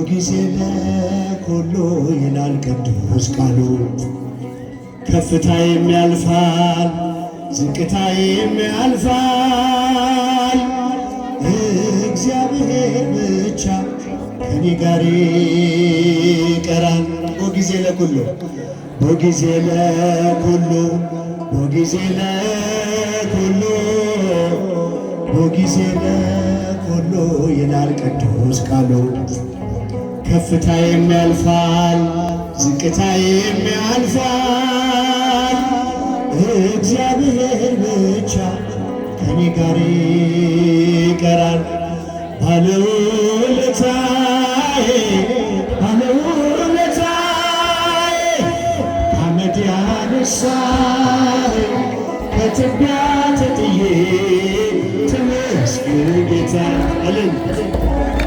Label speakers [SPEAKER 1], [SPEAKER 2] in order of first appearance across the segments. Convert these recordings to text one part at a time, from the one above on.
[SPEAKER 1] ጊዜ ለኩሉ ይላል ቅዱስ ቃሉ። ከፍታዬም ያልፋል ዝቅታዬም ያልፋል፣ እግዚአብሔር ብቻ ከኔ ጋር ይቀራል። ጊዜ ለኩሉ ጊዜ ለኩሉ ጊዜ ለኩሉ ጊዜ ለኩሉ ይላል ቅዱስ ቃሉ። ከፍታዬም ያልፋል ዝቅታዬም ያልፋል፣ እግዚአብሔር ብቻ ከኔ ጋር ይቀራል። ባለውለታዬ ባለውለታዬ ከአመድ ያነሳኝ ከትቢያ ተጥዬ ተመስገን ጌታ አለን።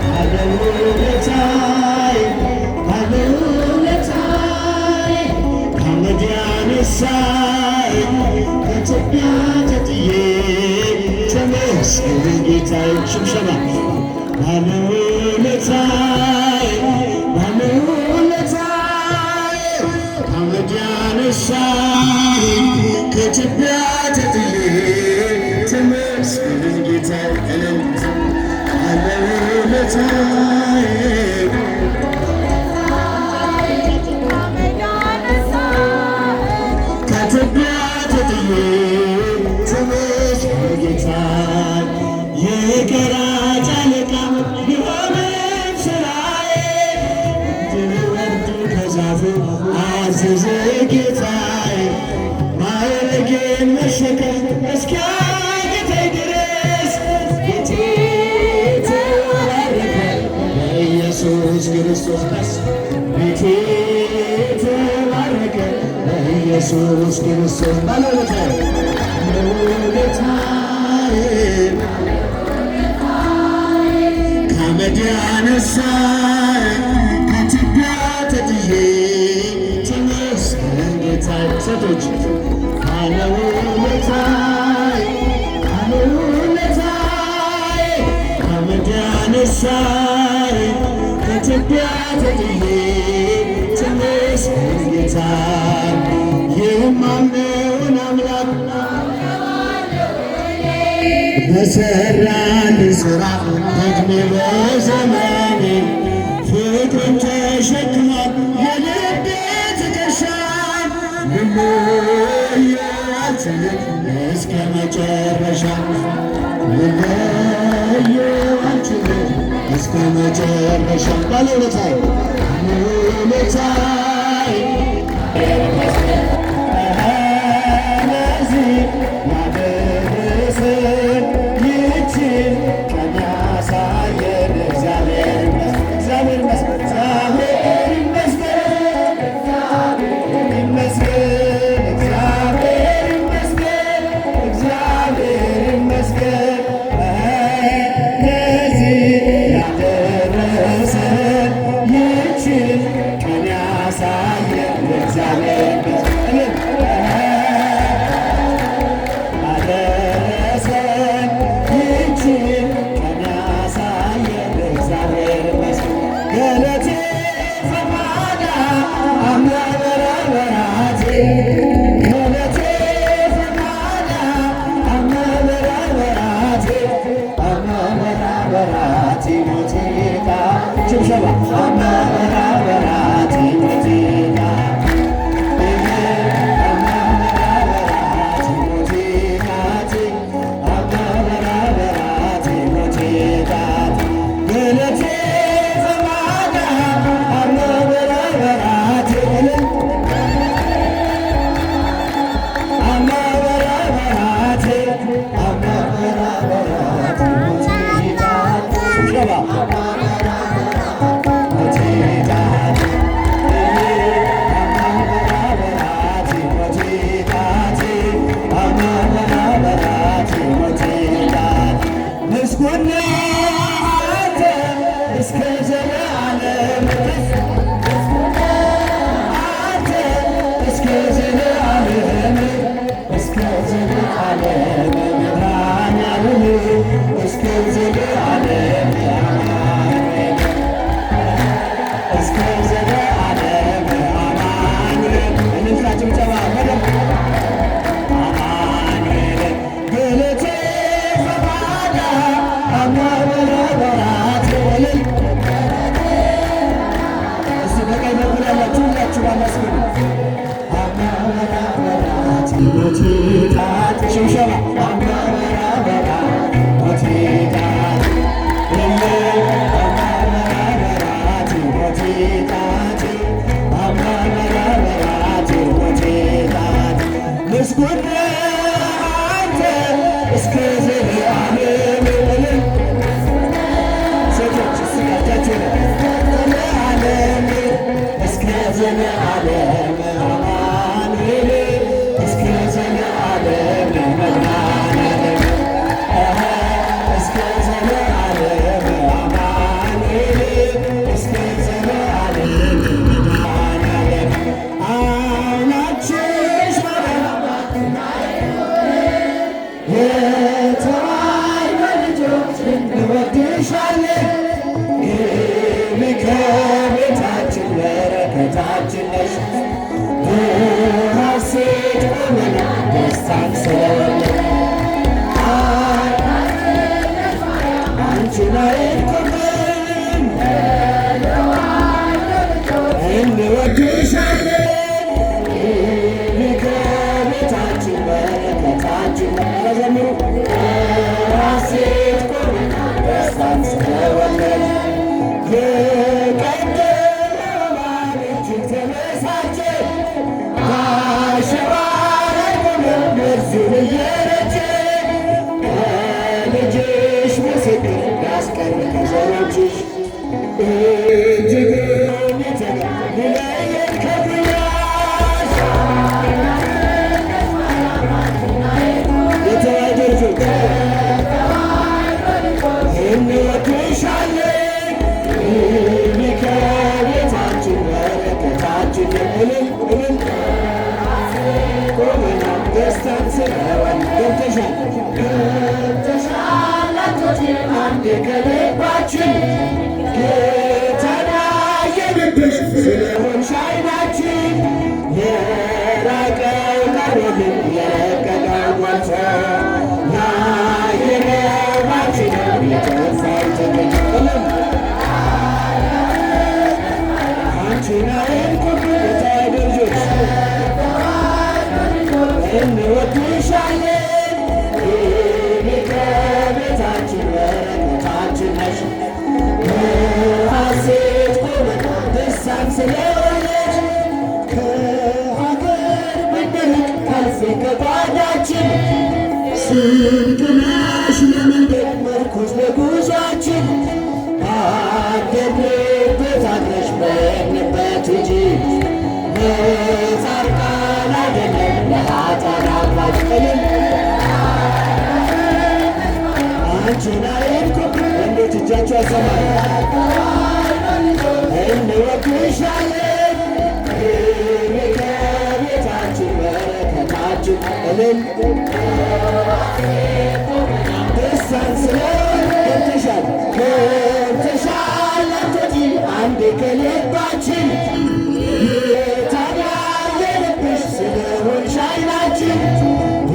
[SPEAKER 1] ባለውለታዬ ባለውለታዬ ከአመድ ያነሳኝ ከትቢያ ተጥዬ ተመስገን ጌታዬ። ሽምሸማ ባለውለታዬ ባለውለታዬ ከአመድ ያነሳኝ ከትቢያ ተጥዬ ተመስገን ጌታዬ። ባለውለታዬ ከትቢያ ተጥዬ ተመስገን ጌታዬ። የቀራጭ አለቃ ቢሆንም ሥራዬ እንድወርድ ከዛፉ አዘዘ ጌታዬ። ማዕረጌን መሸከም እስኪያቅተኝ ድረስ ቤቴ ተባረከ በኢየሱስ ክርስቶስ። ቤቴ ተባረከ በኢየሱስ ክርስቶስ። ባለውለታዬ ባለውለታዬ ከአመድ ያነሳኝ ከትቢያ ተጥዬ ተመስገን ጌታዬ። ሴቶች ባለውለታዬ ባለውለታዬ ከአመድ ያነሳኝ ከትቢያ ተጥዬ ተመስገን ጌታዬ። የማምነውን አምላክ በሠራልኝ ሥራ ዕድሜ በዘመኔ ፍቅርን ተሸክሟል የልቤ ትከሻ። ልለየው አልችልም እስከ መጨረሻ ልለየው አልችልም እስከ መጨረሻ። ባለውለታዬ ባለውለታዬ ለዚህ ያደረሰን ይህችን ቀን ያሳየን እግዚአብሔር ይመስገን እግዚአብሔር ይመስገን እግዚአብሔር ይመስገን እግዚአብሔር ይመስገን። ለዚህ ያደረሰን ይህችን ቀን ያሳየን እግዚአብሔር ይመስገን አደረሰን ይህችን ቀን ያሳየን እግዚአብሔር ይመስገን። ገለቴ ፈማዳ አመበራበራቴ ገለቴ ፈማዳ አመበራበራቴ አመበራበራቴ ሞቴታ ሽብሸባ አመበራበራቴ ሞቴታ
[SPEAKER 2] በረከታችን ነሽ። በሐሴት ቆመናል ደስታን ስለወለድን አንቺን አይቆምም እንወድሻለን ከቤታችን በረከታችን ተዘምሩ ሐሴት ቆመናል ደስታን ስለወለድን የቀደመው ባል እጅግ ተበሳጨ አሸዋ ላይ ቆመን መርዙን እየረጨ ከልጅሽ ምስክር ያስቀር ከዘሮችሽ እጅግም የተለየን ከብያሽ የተዋሕዶ ልጆች እንወድሻለን ከቤታችን በረከታችን እልል እልል ቆመናል ደስታን ስለወለድን ገብተሻል አንዴ ከልባችን ጌታን ያየንብሽ ስለሆንሽ ዓይናችን የራቀው ቀረብን የረቀቀው ሞልቶ ያየነው ባንቺነው የጠፋው ተገኘ አንቺን አይንኩብን የተዋሕዶ ልጆች እንወድሻለን ከቤታችን በረከታችን ነሽ። በሐሴት ቆመናል ደስታን ስለወለድን ከሀገር ብንርቅ ካልፌን ከጓዳችን ስንቅ ነሽ ለመንገድ መርኩዝ ለጉዟችን ባደግንበት አድረሽ በሄድንበት ሂጂ ለጻድቃን አይደለም ለኃጥአን አማላጅ አንቺን አይንኩብን ወንዶች እጃችሁ ያሰማል እንወድሻለን ከቤታችን በረከታችን እልል ደስታን ስለወለድን ገብተሻል አንቺ አንዴ ከልባችን ጌታን ያየንብሽ ስለሆንሽ ዓይናችን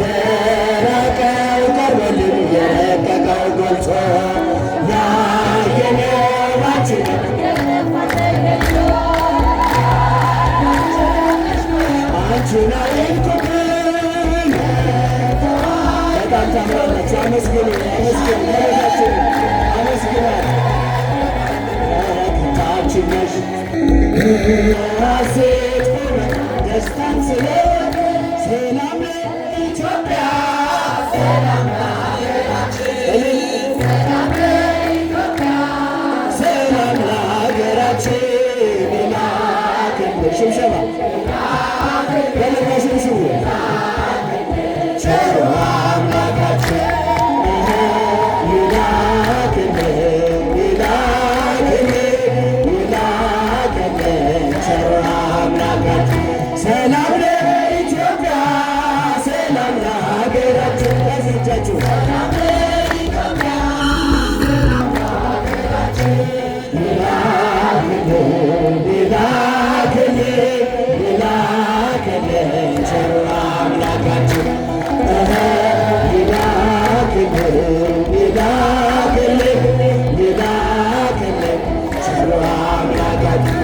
[SPEAKER 2] የራቀው ቀርቦልን የረቀቀው ጎልቶ ያየነው ባንቺነው አንቺን አይንኩብን በጣም ታምራላችሁ። አመስግኑ አመስግኑ መሬታችን አመስግናል በረከታችን ነሽ ሐሴት ቆመናል ደስታን ስለወለድን ሰላም ለኢትዮጵያ ሰላም ለሀገራችን ሰላም ለኢትዮጵያ ሰላም ለሀገራችን ላክልን ሽብሸባ በለጋ ሽብሽቡ ቸሩ አምላካችን ሰላም ለኢትዮጵያ ሰላም ለሀገራችን ያስጃችሁ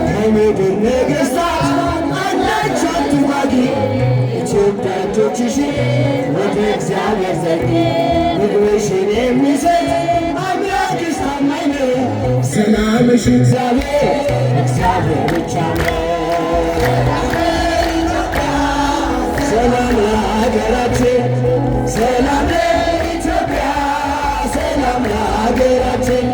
[SPEAKER 2] ከምድር ነገሥታት አንዳች አትጓጊ ኢትዮጵያ እጆችሽን ወደ እግዚአብሔር ዘርጊ ምግብሽን የሚሰጥ አምላክሽ ታማኝ ነው ሰላምሽ እግዚአብሔር ብቻ ነው ሰላም ለሀገራችን ሰላም ለኢትዮጵያ ሰላም ለሀገራችን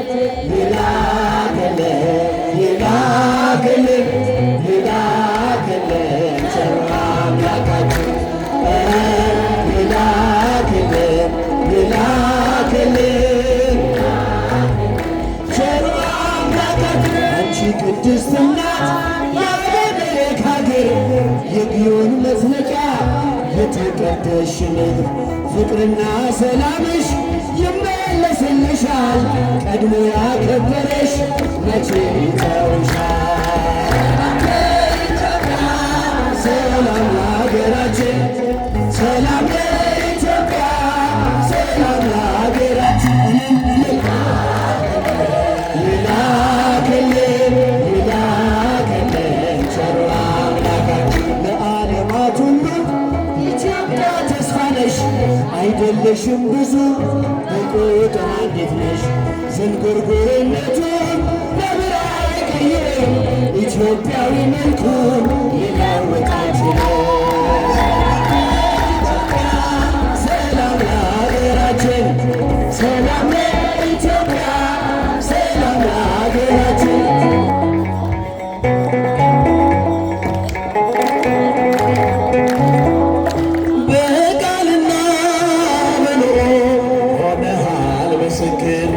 [SPEAKER 2] ይላክልን ቸሩ አምላካችን ይላክልን ቸሩ አምላካችን አንቺ ቅድስት እናት የአቤሜሌክ ሀገር የግዮን መዝለቂያ የተቀደስሽ ምድር ፍቅርና ሰላምሽ ይመለስልሻል ቀድሞ ያከበረሽ መቼ ይተውሻል ኢትዮጵያዊ መልኩን ይለውጣል ችሎ ሰላም ለሀገራችን ሰላም ለኢትዮጵያ ሰላም ለሀገራችን በቃልና በኑሮ ሆነሃል ምስክር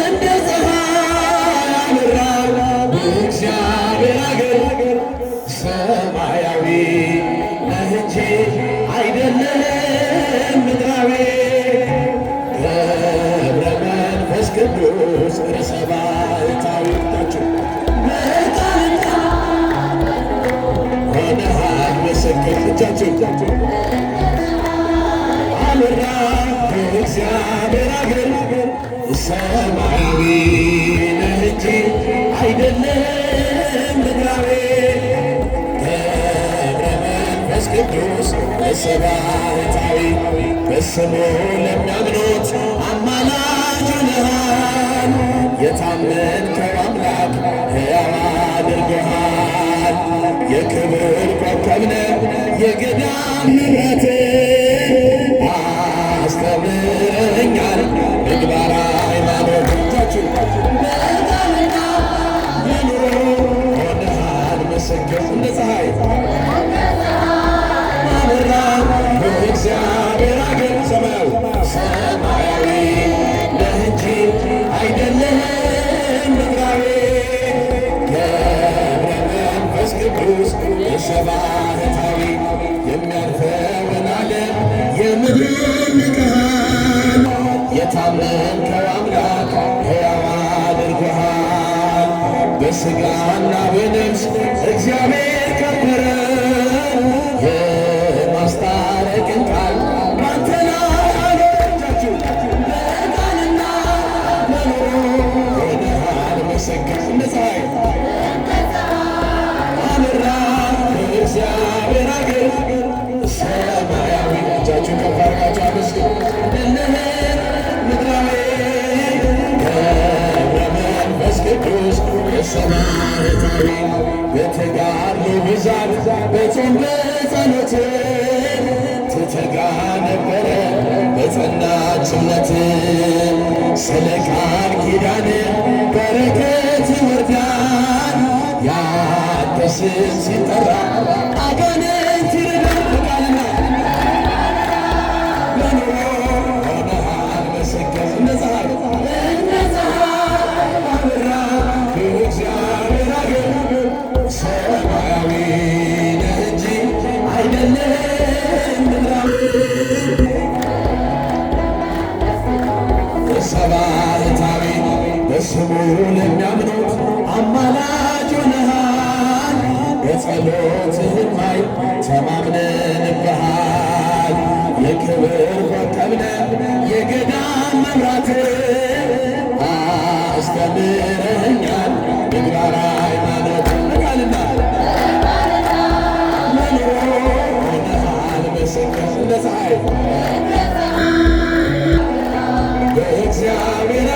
[SPEAKER 2] እንደ ፀሐይ አበራ በእግዚአብሔር አገር ሰማያዊ ነህ እንጂ አይደለም ምድራዊ ገብረ መንፈስ ቅዱስ ርዕሰ ባሕታዊ ናቸው። በቃልና ሆነሃል ምስክር እጃቸው አበራ በእግዚአብሔር አገር ሰማያዊ ነህ እንጂ አይደለም ምድራዊ ገብረ መንፈስ ቅዱስ ርዕሰ ባሕታዊ በስሙ ለሚያምኑት አማላጅ ሆነሃል የታመንከው አምላክ ሕያው አድርጎሃል የክብር ኮከብ ነህ የገዳም መብራት አስተምረኛል ምግባረ ሃይማኖቶቻችሁ በቃልና በኑሮ ሆነሃል ምስክር እንደ ፀሐይ አበራ በእግዚአብሔር አገር ሰማያዊ ነህ እንጂ አይደለም ምድራዊ ገብረ መንፈስ ቅዱስ ርዕሰ ባሕታዊ የሚያልፈውን ዓለም የምድር ንቀሃል የታመንከው አምላክ ሕያው አድርጎሃል በሥጋና በነፍስ እግዚአብሔር ከበረ የማስታረቅን ቃል ባንተ ላይ አኖረቻችሁ በቃልና በኑሮ ሆነሃል ምስክር እንደ ፀሐይ አበራ በእግዚአብሔር አገር ሰማያዊ እጃችሁን ከፍ አድርጋችሁ አመስግኑ አይደለም ምድራዊ ገብረ መንፈስ ቅዱስ ርዕሰ ባሕታዊ በተጋድሎ ብዛት በጾም በጸሎት ትተጋ ነበረ በጸናች እምነት ስለ ቃል ኪዳን በረከት ይወርዳል ያንተ ስም ሲጠራ አጋንንት ይርዳል በቃልና በኑሮ ሆነሃል ምስክር እንደ ፀሐይ አበራ በእግዚአብሔር አገር ሰማያዊ ነህ እንጂ አይደለም ምድራዊ ርዕሰ ባሕታዊ በስሙ ለሚያምኑት አማላጅ ሆነሃል በጸሎትህም ኃይል ተማምነንብሃል የክብር ኮከብ ነህ የገዳም መብራት አስተምረኸኛል ምግባረ ሃይማኖት በቃልና በኑሮ ሆነሃል ምስክር እንደ ፀሐይ በእግዚአብሔር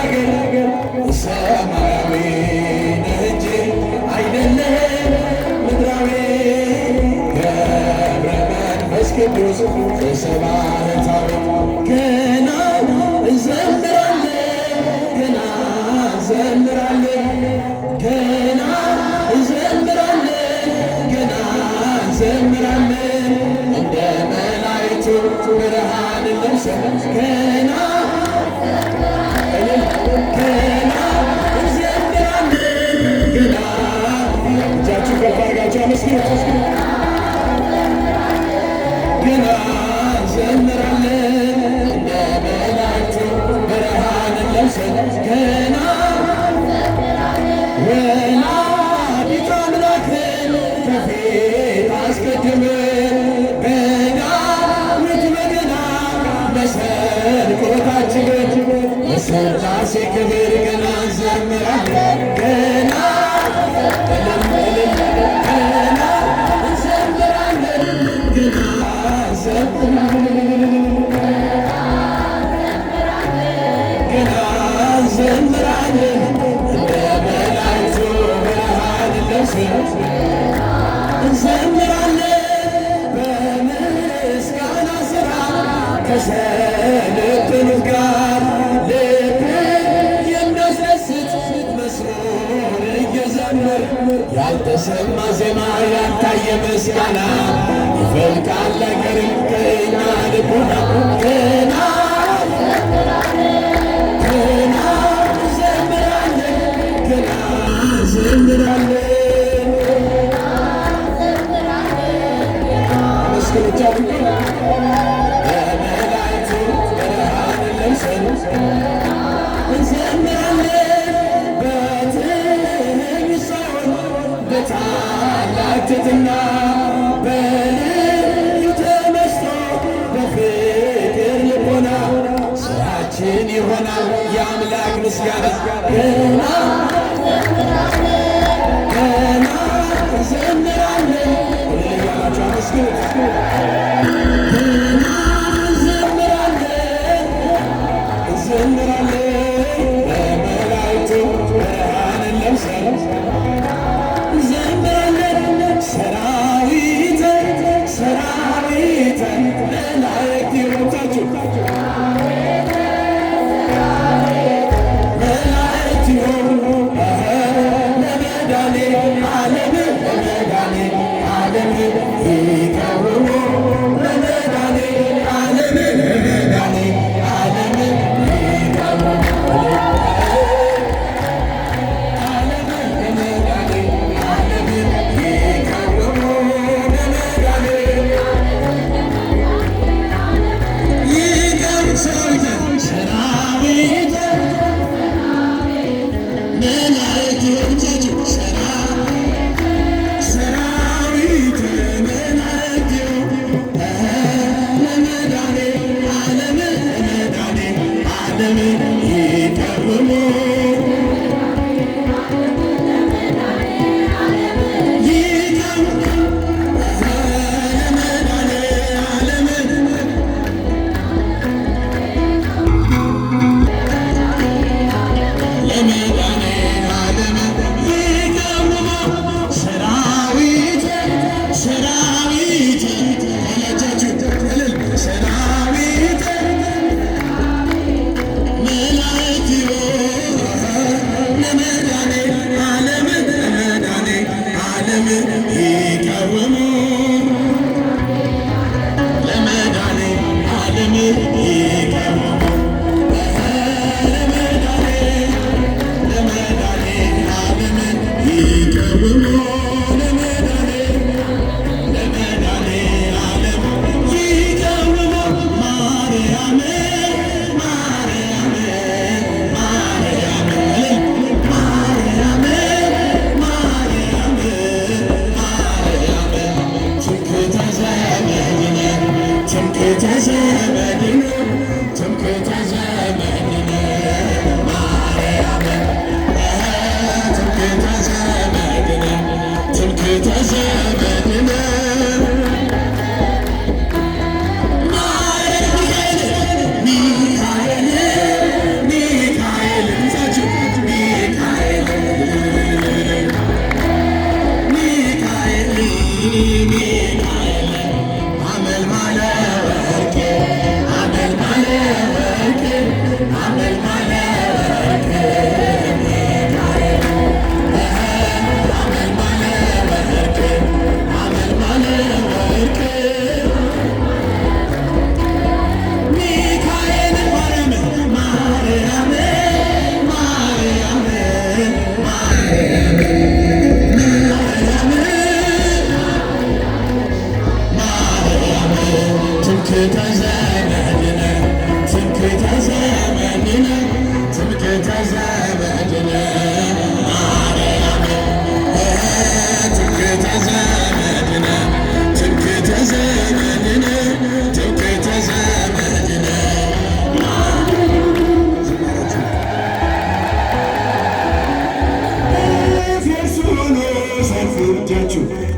[SPEAKER 2] አገር ሰማያዊ ነህ እንጂ አይደለም ምድራዊ ገብረ መንፈስ ቅዱስ ርዕሰ ባሕታዊ ገና እንዘምራለን ገና እንዘምራለን ገና እንዘምራለን ገና እንዘምራለን እንደ መላእክቱ ብርሃንን ለብሰን ገና ገና እንዘምራለን ገና እጃችሁ ከፍ አድርጋችሁ አመስግኑት ገና እንዘምራለን እንደ መላእክቱ ብርሃንን ለብሰን ገና ወላዲተ አምላክን ከፊት አስቀድመን በዳዊት በገና መሰንቆታችንን በሥላሴ ክብር ገና እንዘምራለን ገና ገና እንዘምራለን ገና ገና እንዘምራለን እንደ መላእክቱ ብርሃንን እንዘምራለን በምስጋና ሥራ ከሰለጠኑት ጋር ልብን የሚያስደስት መዝሙር እየዘመር ያልተሰማ ዜማ ያልታየ ምስጋና ይፈልቃል ነገርን ከእኛ ልቡና ገና እንዘምራለን መስክሮቻችን በመላእክቱ ብርሃንን ለብሰን እንዘምራለን በትንኝ ሳይሆን በታላቅ ትሕትና በልዩ ተመስጦ በፍቅር ልቦና ስራችን ይሆናል የአምላክ ምስጋና ገና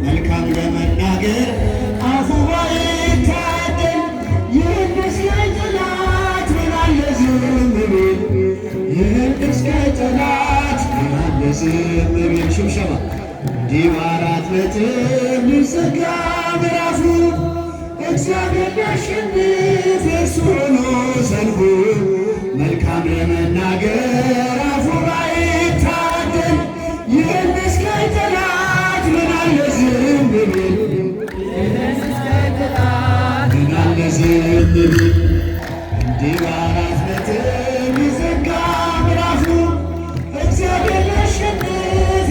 [SPEAKER 2] መልካም ለመናገር አፉ ባይታደል ይመስለኝ ጠላት ምናለ ዝም ቢል ይመስለኝ ጠላት ምናለ ዝም ቢል ሽብሸባ
[SPEAKER 1] እንዲህ በአራት ነጥብ ሊዘጋ ምዕራፉ እግዚአብሔር ሊያሸንፍ የእርሱ ሆኖ ሰልፉ መልካም ለመናገር አፉ ባይታደል ይህን እስካይ ጠላት ምን አለ ዝም ቢል ምን አለ ዝም ቢል እንዲህ በአራት ነጥብ ሊዘጋ ምዕራፉ እግዚአብሔር ሊያሸንፍ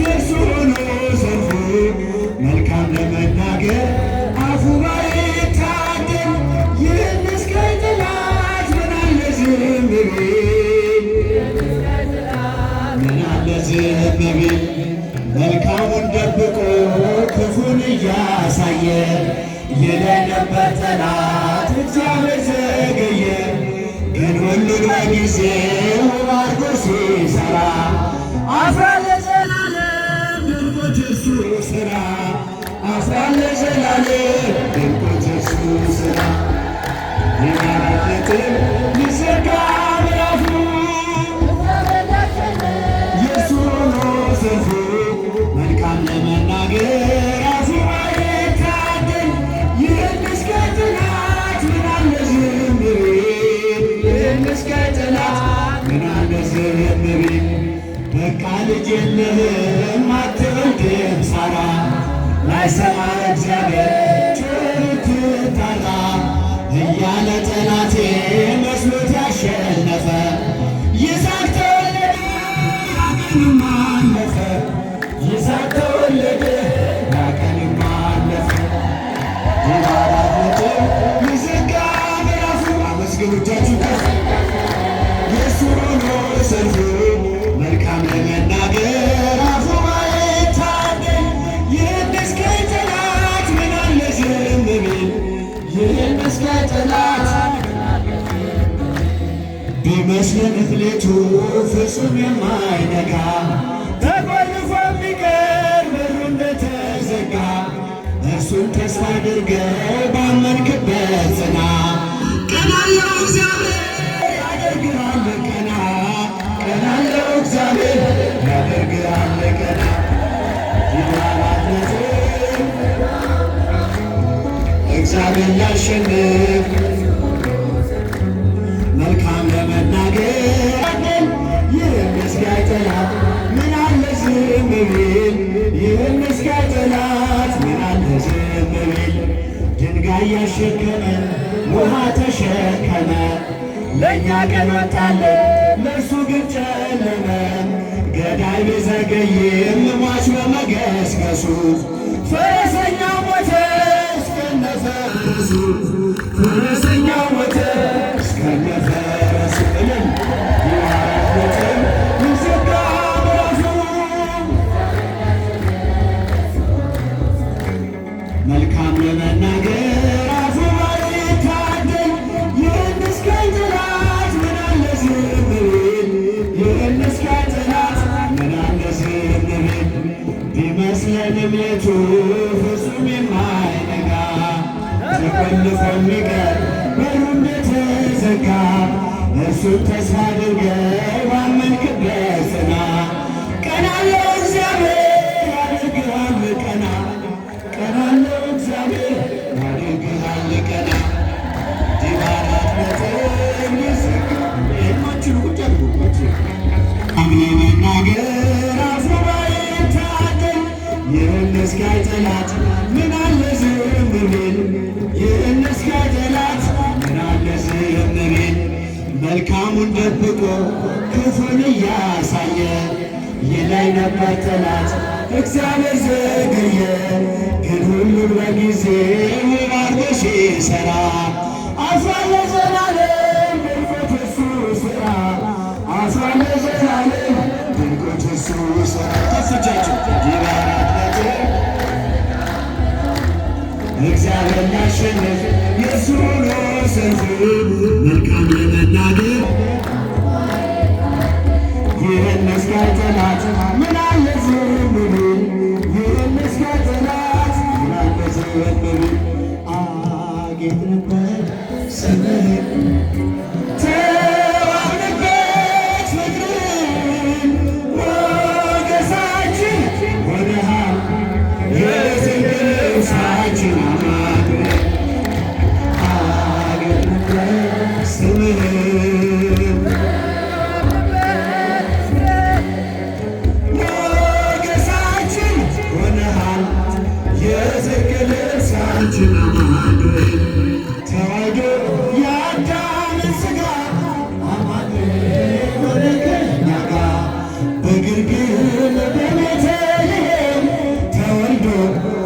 [SPEAKER 1] የእርሱ ሆኖ ሰልፉ መልካም ለመናገር አፉ ባይታደል ይህን እስካይ ጠላት ምን አለ ዝም ቢል ምን አለ ዝም ቢል መልካሙን ደብቆ ክፉን እያሳየ ይለኝ ነበር ጠላት እግዚአብሔር ዘገየ ግን ሁሉን በጊዜው አድርጎ ሲሠራ አፍራል ለዘላለም ድንቆች እርሱ ሥራ አፍራል ለዘላለም ድንቆች እርሱ ሥራ የአራት ነጥብ ሊዘጋ ምዕራፉ የእርሱ ሆኖ ሰልፉ መልካም ለመናገር አፉ ባይታደል ይህን እስካይ ጠላት ምን አለ ዝም ቢል ይህን እስካይ ጠላት ምን አለ ዝም ቢል በቃ ልጅ የለህም አትወልድም ሳራ ላይሰማ እግዚአብሔር ጩኸት ትጣራ እያለ ጠላቴ መስሎት ያሸነፈ ይስሐቅ ተወለደ ያቀንም አለፈ ይስሐቅ ተወለደ ያቀንም አለፈ የአራት ነጥብ ሊዘጋ ምዕራፉ አመስግኑ እጃችሁ ከፍ የእሱ ሆኖ ሰልፉ መልካም ለመናገር አፉ ባይታደል ይህን እስካይ ጠላት ምን አለ ዝም ቢል ይህን እስካይ ጠላት ቢመስለን እክሌቱ ፍጹም የማይነጋ ተቆልፎ የሚቀር በሩ እንደተዘጋ እርሱን ተስፋ አድርገህ ባመንክበት ጽና ቀና አለው እግዚአብሔር ያደርግሃል ቀና ቀና አለው እግዚአብሔር ያደርግሃል ቀና የአራት ነጥብ እግዚአብሔር ሊያሸንፍ መልካም ለመናገር ይህን እስካይ ጠላት ምን አለ ዝም ቢል ይህን እስካይ ጠላት ምን አለ ዝም ቢል ድንጋይ ያሸከመ ውሃ ተሸከመ ለእኛ ቀን ወጣለን ለእርሱ ግን ጨለመ ገዳይ ቢዘገይም ሟች በመገስገሱ ፈረሰኛው ሞተ እስከነ ፈረሱ ፈረሰኛው ሞተ እስከነ ፈረሱ እልል የአራት ነጥብ ሊዘጋ ምዕራፉ መልካም ለመናገር አፉ ባይታደል ይህን እስካይ ጠላት ምን አለ ዝም ቢል ይህን እስካይ ጠላት ምን አለ ዝም ቢል ቢመስለንም ሌቱ ፍጹም የማይነጋ ተቆልፎ የሚቀር በሩ እንደተዘጋ እርሱን ተስፋ አድርገህ ባመንክበት ጽና ቀና አለው እግዚአብሔር ያደርግሃል ቀና ቀና አለው እግዚአብሔር ያደርግሃል ቀና የአራት ነጥብ ሊዘጋ የማችሉ ቁጭ አድርጉባቸው ለመናገር አፉ ባይታደል ይህን እስካይ ጠላት ምን አለ ዝም ቢል ይህን እስካይ ጠላት ምን አለ ዝም ቢል መልካሙን ደብቆ ክፉን እያሳየ ይለኝ ነበር ጠላት እግዚአብሔር ዘገየ ግን ሁሉን በጊዜው አድርጎ ሲሠራ አፍራል ለዘላለም ድንቆች እርሱ ሥራ አፍራል ለዘላለም ድንቆች እርሱ ሥራ ከፍ እጃችሁ የአራት ነጥብ እግዚአብሔር ሊያሸንፍ የእርሱ ሆኖ ሰልፉ መልካም ለመናገር ይህን እስካይ ጠላት ምን አለ ዝም ቢል ይህን እስካይ ጠላት ምን አለ ዝም ቢል አጌጥንበት ስምህን ተዋብንበት ፍቅርን ሞገሳችን ሆነሃል ሰላማችን አማኑኤል ተዋሕዶ የአዳምን ሥጋ አማኑኤል ወደ ከእኛ ጋር በግርግም በቤተልሔም ተወልዶ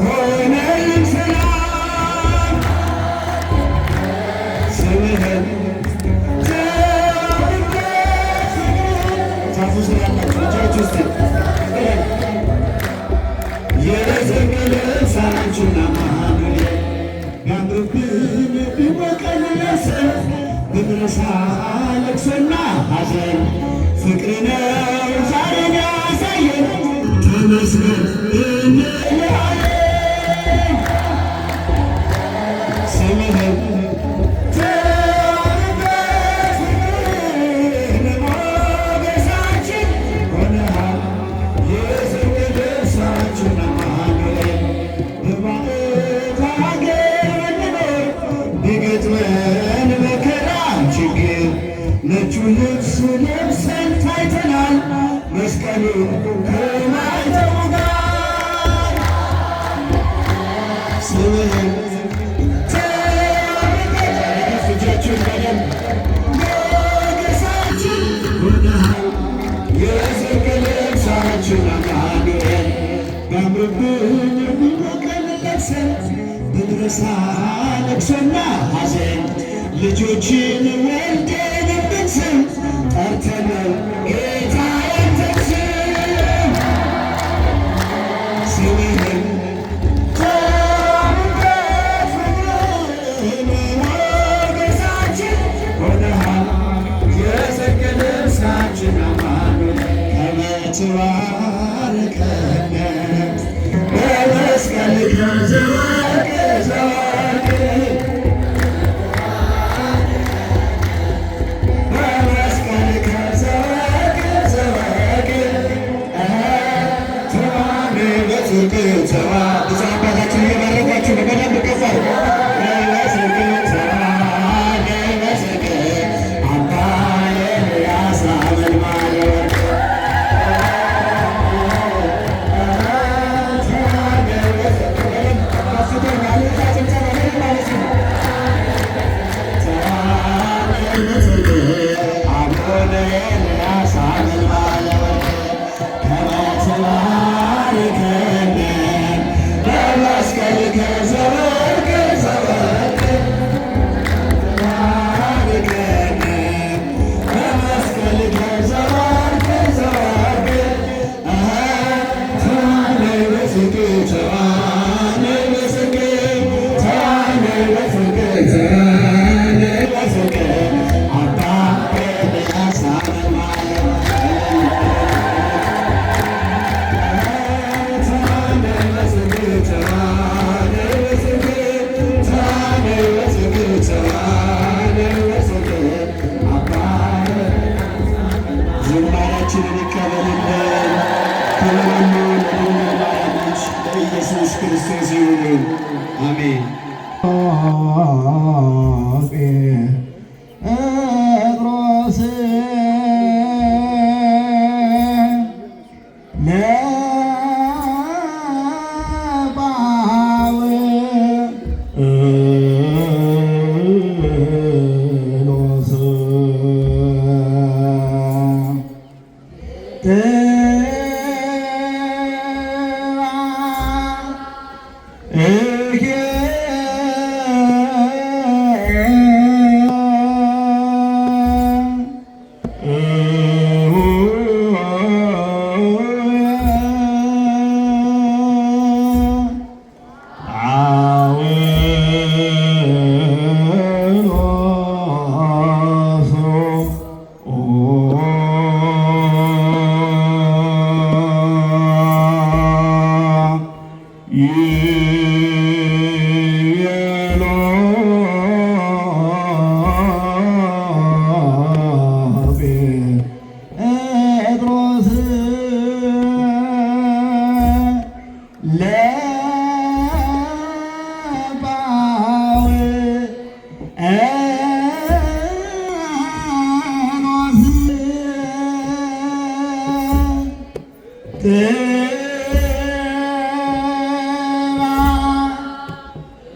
[SPEAKER 1] ሆነልን ሰላም ስምህን ዛፉ ስር ያላችሁ እጃችሁ ውስጥ የዘገለ ሳችን አማኑኤል ቢያምርብን ቢሞቀንስ ብንረሳ ለቅሶና ሐዘን ፍቅር ነው ዛሬን ያሳየን ተመስገን እንላለን ስምህን ነጩ ልብስ ለብሰን ታይተናል መስቀሉን ከማይተው ጋር ስምህን እጃችሁን በደንብ ሞገሳችን ሆነሃል የጽድቅ ልብሳችን አማኑኤል ቢያምርብን ቢሞቀን ለብሰን ብንረሳ ለቅሶና ሐዘን ልጆችን ወልደን ብንስም ጠርተነው ጌታ ያንተን ስም ስምህን ተምረት ፍቅርህን ሞገሳችን ሆነሃል የጽድቅ ልብሳችን አማኑኤል ከመ ትባርከነ በመስቀልከ ዘወርቅ ዘወርቅ ብፁዕ አባታችን እየባረኳችሁ ነው። በደንብ ቀፋል ዝማሬያችንን ይቀበልልን። ክብር ለኢየሱስ ክርስቶስ ይሁን፣ አሜን። ጴጥሮስ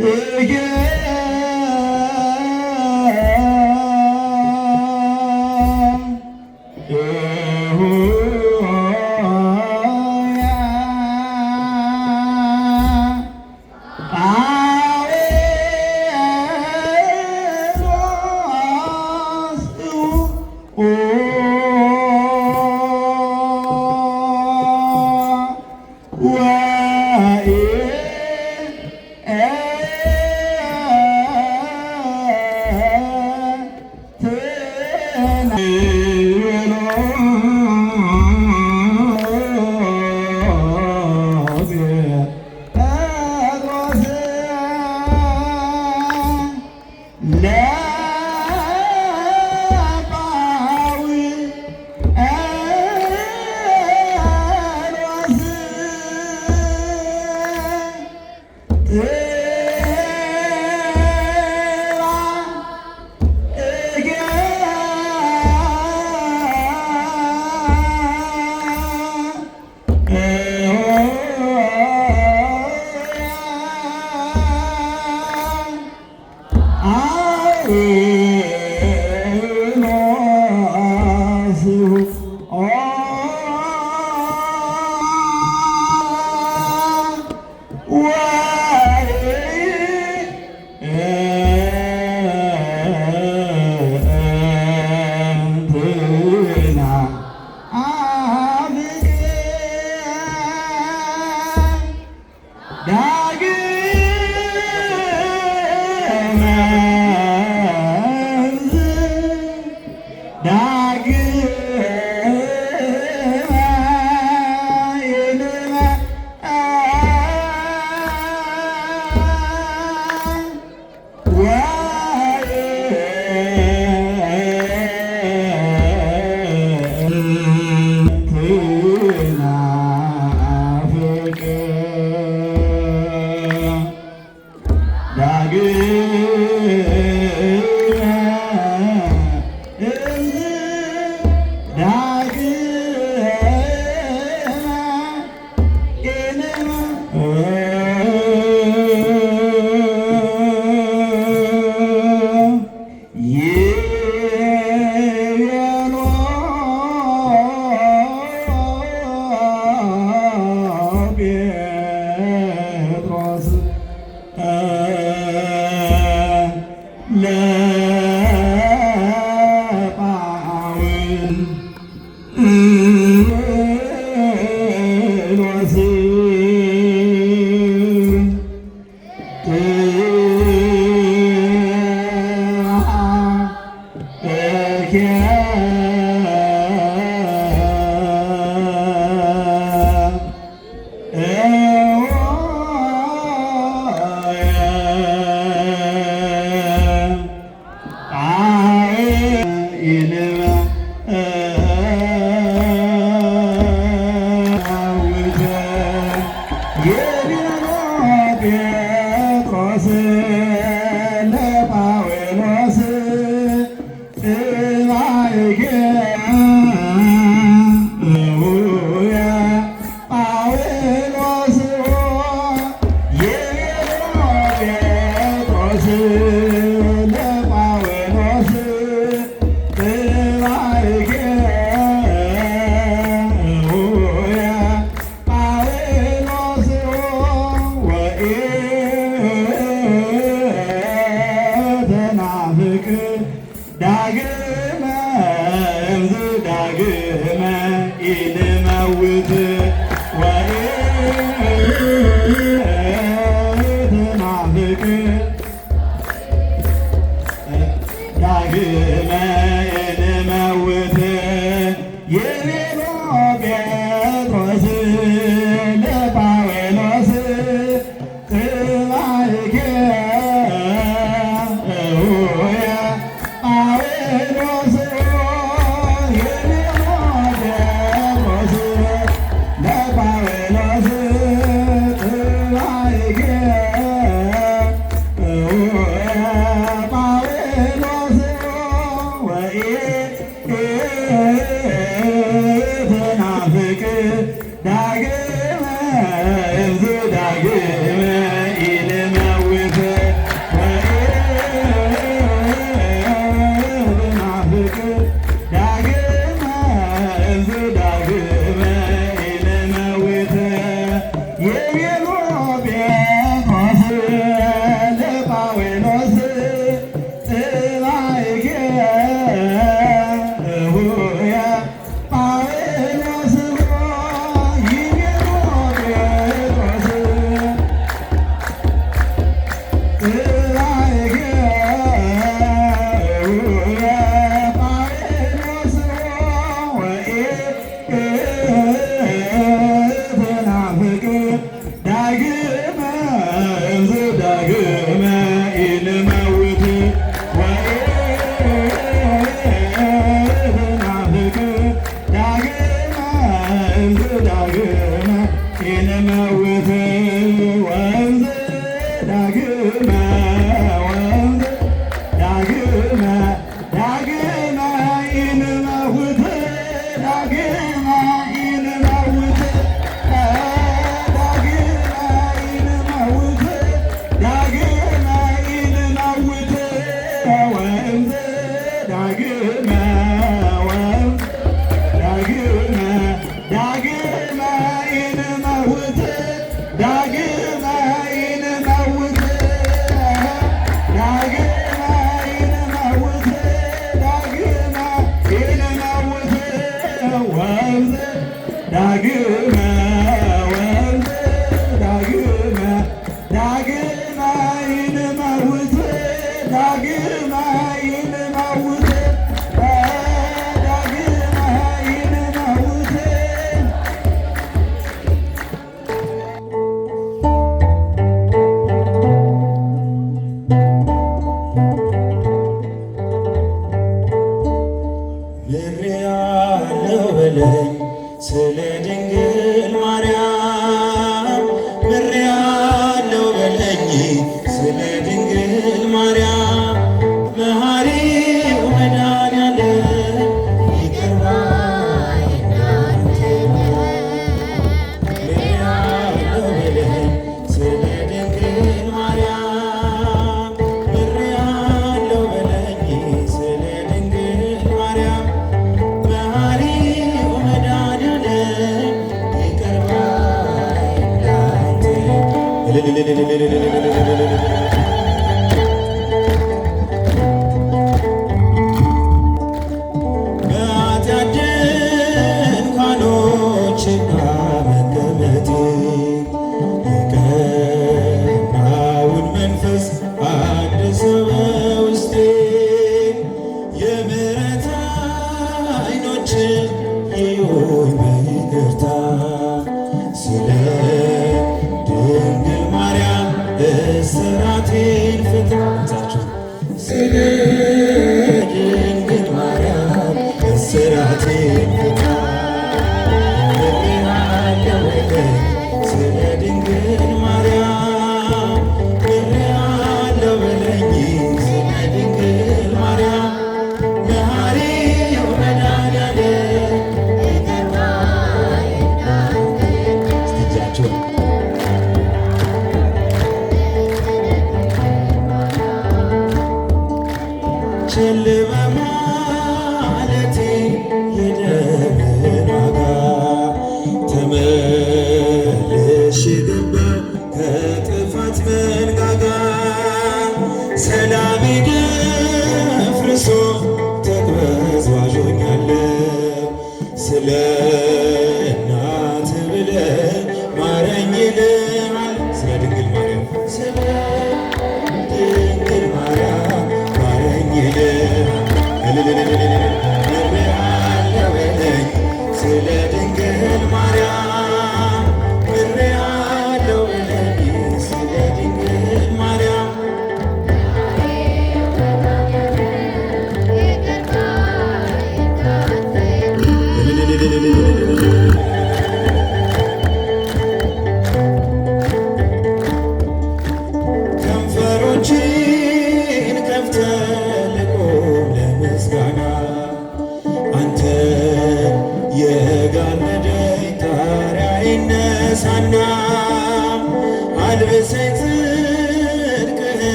[SPEAKER 1] ጳውሎስ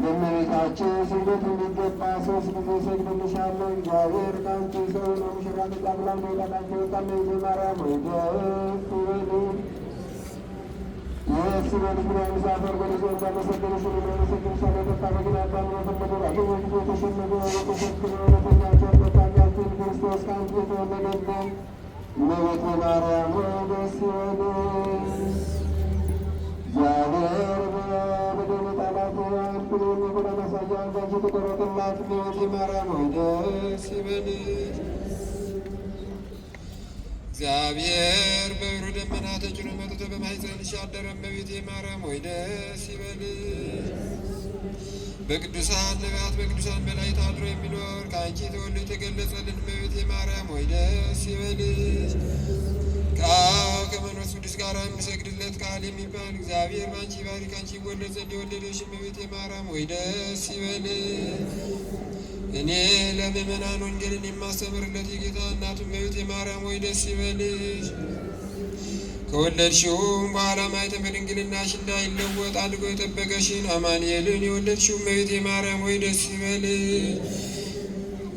[SPEAKER 1] ለእመቤታችን ስግደት የሚገባ ሦስት ጊዜ እሰግድልሻለሁ። እግዚአብሔር ከአንቺ ሰው ነው። ሙሽራ ተቀብላ እንደወጣች ወጣለ ማርያም ወይ ደስ ይበልሽ። ደስ ይበልሽ ብሎ ሳፈር በልጆ እንዳመሰገንሽ የሚያመሰግንሻለ ተታበግን አዳም የፈለገ ባገኘ ጊዜ ተሸነገ የተሸክመ እውነተኛቸው በታሚያችን ክርስቶስ ከአንቺ የተወለደልን እመቤቴ ማርያም ወይ ደስ ይበልሽ። እግዚአብሔር በደም ጣላት አንኩሎ የሚጎዳ ማሳያ አንዳንቺ ተቆረጠላት እመቤቴ ማርያም ሆይ ደስ ይበልሽ። እግዚአብሔር በብሩህ ደመና ተጭኖ መጥቶ በማኅፀንሽ ያደረ እመቤቴ ማርያም ሆይ ደስ ይበልሽ። በቅዱሳን ነቢያት በቅዱሳን መላእክት አድሮ የሚኖር ከአንቺ ተወልዶ የተገለጸልን እመቤቴ ማርያም ሆይ ደስ ይበልሽ። ከአብ ከመንፈስ ቅዱስ ጋር የሚሰግድለት ቃል የሚባል እግዚአብሔር በአንቺ ባሪክ አንቺ ይወለድ ዘንድ የወለደሽ እመቤቴ ማርያም ወይ ደስ ይበልሽ። እኔ ለምእመናን ወንጌልን የማስተምርለት የጌታ እናቱ እመቤቴ ማርያም ወይ ደስ ይበልሽ። ከወለድሽውም በኋላ ማኅተመ ድንግልናሽ እንዳይለወጥ አድርጎ የጠበቀሽን አማኑኤልን የወለድሽው እመቤቴ ማርያም ወይ ደስ ይበልሽ።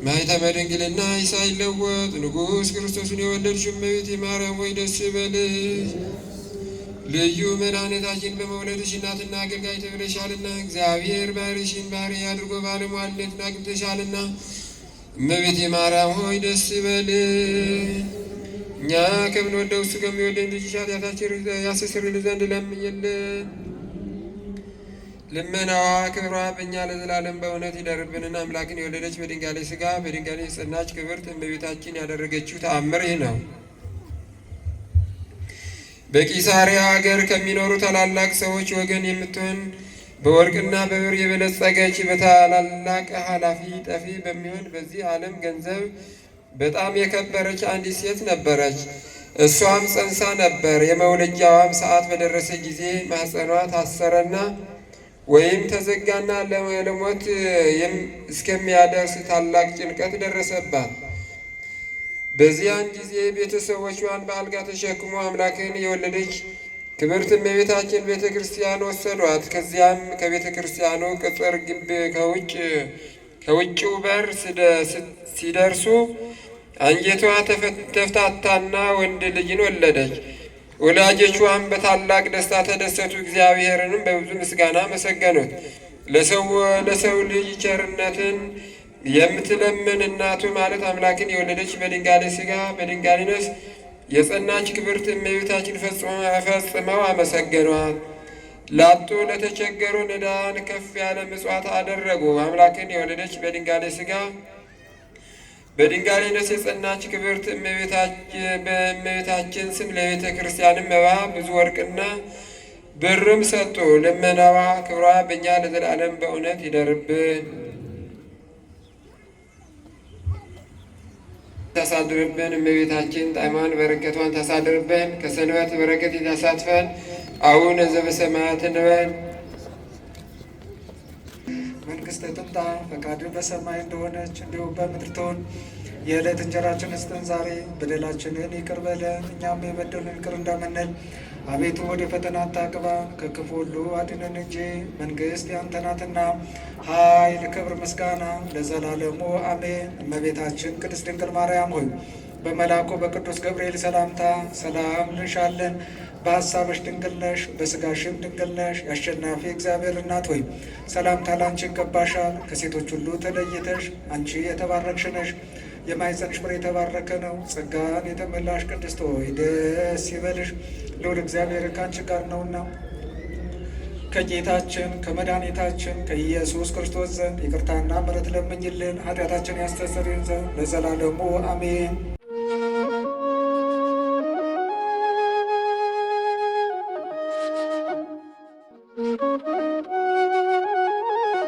[SPEAKER 1] ማኅተመ ድንግልና ሳይለወጥ ንጉሥ ክርስቶስን የወለድሽው እመቤቴ ማርያም ወይ ደስ ይበልሽ። ልዩ መድኃኒታችን በመውለድሽ እናትና አገልጋይ ተብለሻልና እግዚአብሔር ባሕርይሽን ባሕርይ አድርጎ ባለሟልነትን አግብተሻልና እመቤቴ ማርያም ሆይ ደስ ይበልሽ። እኛ ከምንወደው እሱ ከሚወደን ልጅሽ ኃጢአታችንን ያስተሰርይልን ዘንድ ለምኝልን። ልመናዋ ክብሯ በእኛ ለዘላለም በእውነት ይደርብንና አምላክን የወለደች በድንጋሌ ሥጋ በድንጋሌ የጸናች ክብርት እመቤታችን ያደረገችው ተአምር ይህ ነው። በቂሳሪያ ሀገር ከሚኖሩ ታላላቅ ሰዎች ወገን የምትሆን በወርቅና በብር የበለጸገች በታላላቅ ኃላፊ ጠፊ በሚሆን በዚህ ዓለም ገንዘብ በጣም የከበረች አንዲት ሴት ነበረች። እሷም ጸንሳ ነበር። የመውለጃዋም ሰዓት በደረሰ ጊዜ ማኅፀኗ ታሰረና ወይም ተዘጋና ለሞት እስከሚያደርስ ታላቅ ጭንቀት ደረሰባት። በዚያን ጊዜ ቤተሰቦቿን በአልጋ ተሸክሞ አምላክን የወለደች ክብርት እመቤታችን ቤተ ክርስቲያን ወሰዷት። ከዚያም ከቤተ ክርስቲያኑ ቅጥር ግንብ ከውጭው በር ሲደርሱ አንጀቷ ተፍታታና ወንድ ልጅን ወለደች። ወላጆቿም በታላቅ ደስታ ተደሰቱ። እግዚአብሔርንም በብዙ ምስጋና መሰገኑት። ለሰው ልጅ ቸርነትን የምትለምን እናቱ ማለት አምላክን የወለደች በድንጋሌ ሥጋ በድንጋሌ ነፍስ የጸናች ክብርት እመቤታችን ፈጽመው አመሰገኗት። ላጡ ለተቸገሩ ነዳያን ከፍ ያለ ምጽዋት አደረጉ። አምላክን የወለደች በድንጋሌ ሥጋ በድንጋሌ ነፍስ የጸናች ክብርት በእመቤታችን ስም ለቤተ ክርስቲያንም መባ ብዙ ወርቅና ብርም ሰጡ። ልመናዋ ክብሯ በእኛ ለዘላለም በእውነት ይደርብን። ታሳድርብን። እመቤታችን ጣዕሟን በረከቷን ታሳድርብን። ከሰንበት በረከት ታሳትፈን። አቡነ ዘበሰማያት እንበል።
[SPEAKER 3] መንግሥት ትምጣ፣ ፈቃድህ በሰማይ እንደሆነች እንዲሁም በምድር ትሁን። የዕለት እንጀራችንን ስጠን ዛሬ፣ በደላችንን ይቅር በለን እኛም የበደሉንን ይቅር እንደምንል። አቤቱ ወደ ፈተና አታግባን፣ ከክፉ ሁሉ አድነን እንጂ መንግሥት ያንተ ናትና፣ ኃይል፣ ክብር፣ ምስጋና ለዘላለሙ አሜን። እመቤታችን ቅድስት ድንግል ማርያም ሆይ በመልአኩ በቅዱስ ገብርኤል ሰላምታ ሰላም እንልሻለን። በሐሳብሽ ድንግል ነሽ፣ በሥጋሽም ድንግል ነሽ። የአሸናፊ እግዚአብሔር እናት ሆይ ሰላምታ ላንቺ ይገባሻል። ከሴቶች ሁሉ ተለይተሽ አንቺ የተባረክሽ ነሽ። የማኅፀንሽ ፍሬ የተባረከ ነው። ጸጋን የተመላሽ ቅድስት ሆይ ደስ ይበልሽ፣ ልዑል እግዚአብሔር ከአንቺ ጋር ነውና ከጌታችን ከመድኃኒታችን ከኢየሱስ ክርስቶስ ዘንድ ይቅርታና ምሕረት ለምኝልን ኃጢአታችን ያስተሰርይን ዘንድ ለዘላለሙ አሜን።